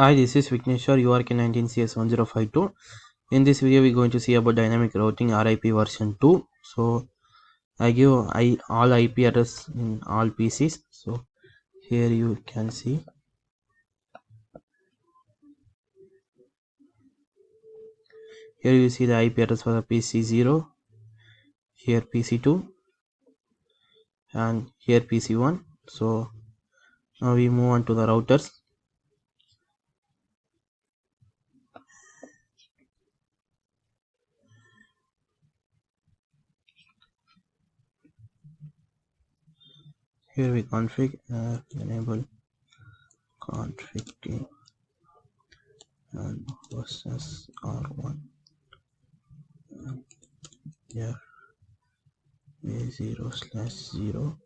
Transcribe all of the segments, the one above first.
Hi, this is Vigneshwar, URK19CS1052. In this video, we're going to see about dynamic routing RIP version 2. So, I give all IP address in all PCs. So, here you can see. Here you see the IP address for the PC0, here PC2, and here PC1. So, now we move on to the routers. Here we config enable config team and versus R1 and A0/0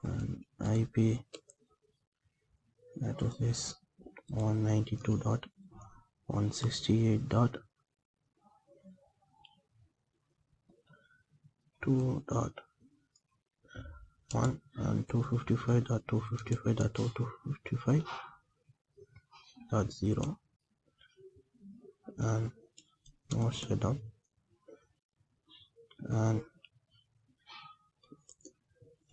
and IP address is 192.168.2.1 and 255.255.255.0 and no shutdown and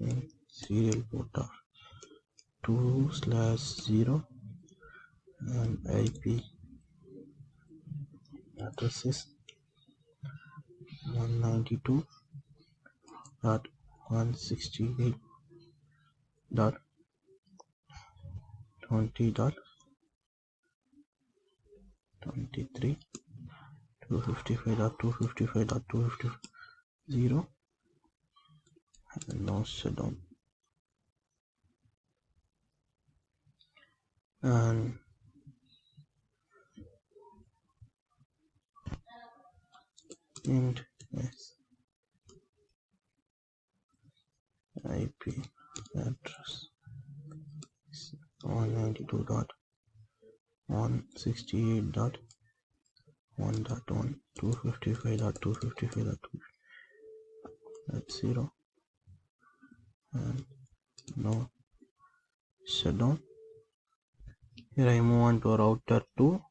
in serial port of 2/0 and IP address is 192.168.20.23 255.255.255.0 and no shutdown and int s IP address 192.168.1.1 255.255.2.0 and no shutdown. Here I move on to router 2.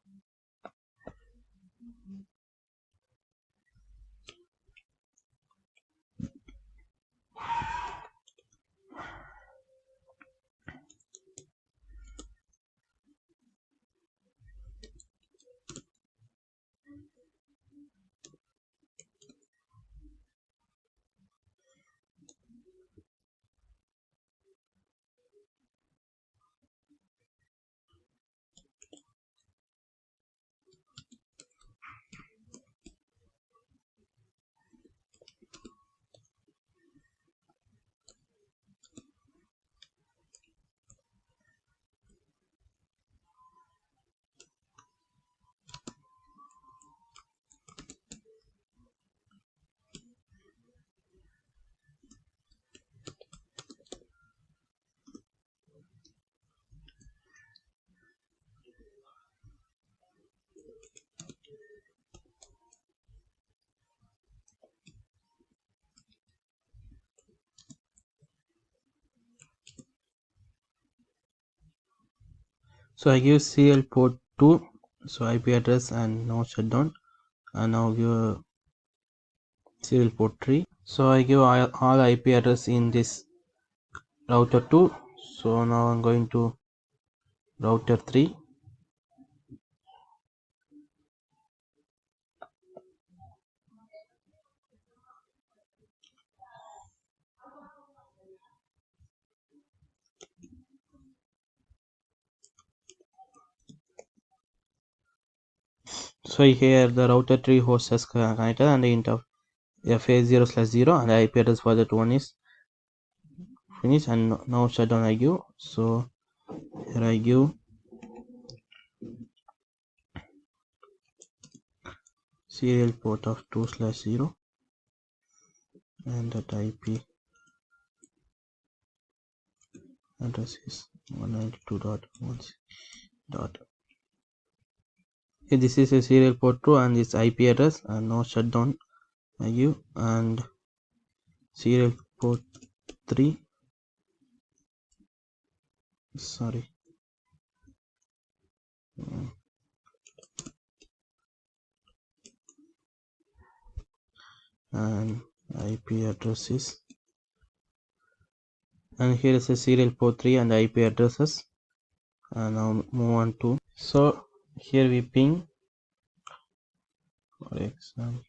So I give serial port 2, so IP address and no shutdown, and now give serial port 3. So I give all IP address in this router 2. So now I'm going to router 3. So here the router 3 host is connected and the int of FA0/0 and the IP address for that one is finished and now shutdown I give. So here I give serial port of 2/0 and that IP address is 192.1. Okay, this is a serial port 2 and this IP address and no shutdown I give and serial port 3. Sorry. and IP address is, and here is a serial port 3 and IP addresses. And now move on to, so here we ping, for example,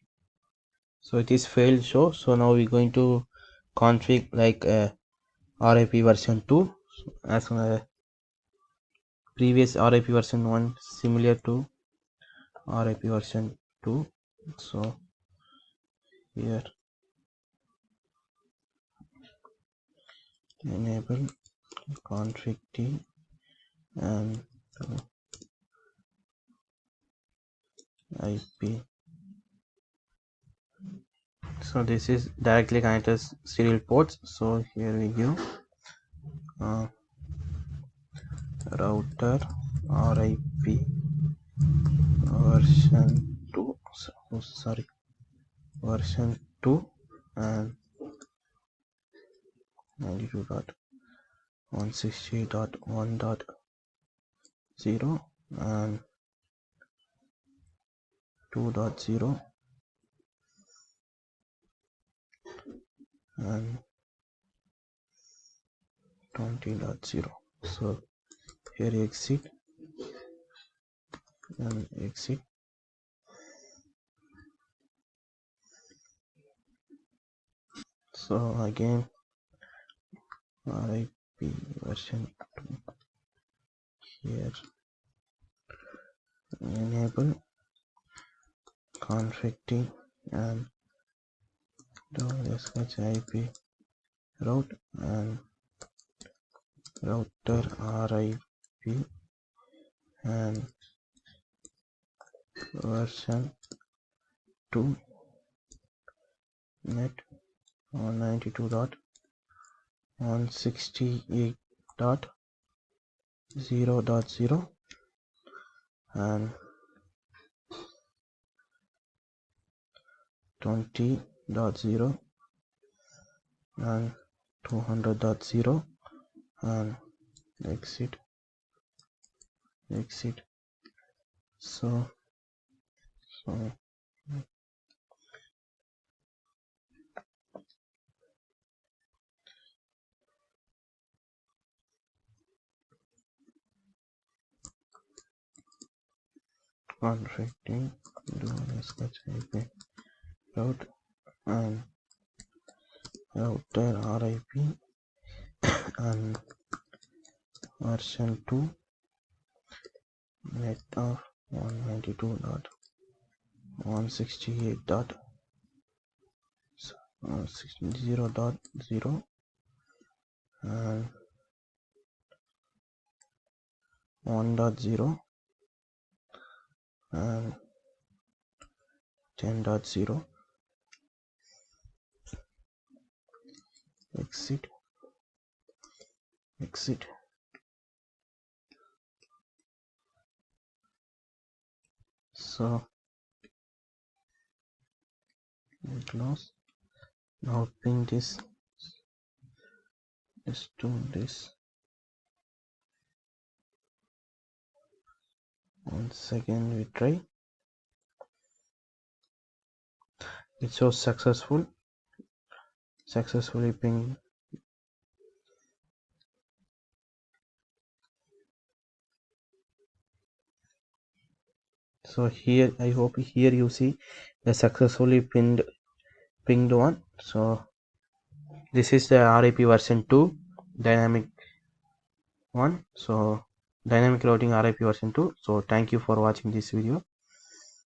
so it is failed show. So now we're going to config like RIP version 2 as previous RIP version 1 similar to RIP version 2. So here enable config T and IP. So this is directly connected serial ports. So here we give router RIP version 2, version 2 and 92.168.1.0 and 2.0 and 20.0. so here exit and exit. So again RIP version 2, here enable config T and sketch IP route and router RIP and version 2 net 192.168.0.0 and 20.0 and 200.0 and exit. So conflicting do sketch IP route and router RIP and version 2 net of 192.168.0.0 and 1.0 and 10.0 exit. So we close. Now ping this to this. Once again we try. It shows successfully ping. So here I hope here you see the successfully pinged one. So this is the RIP version 2 dynamic one. So dynamic routing RIP version 2. So thank you for watching this video.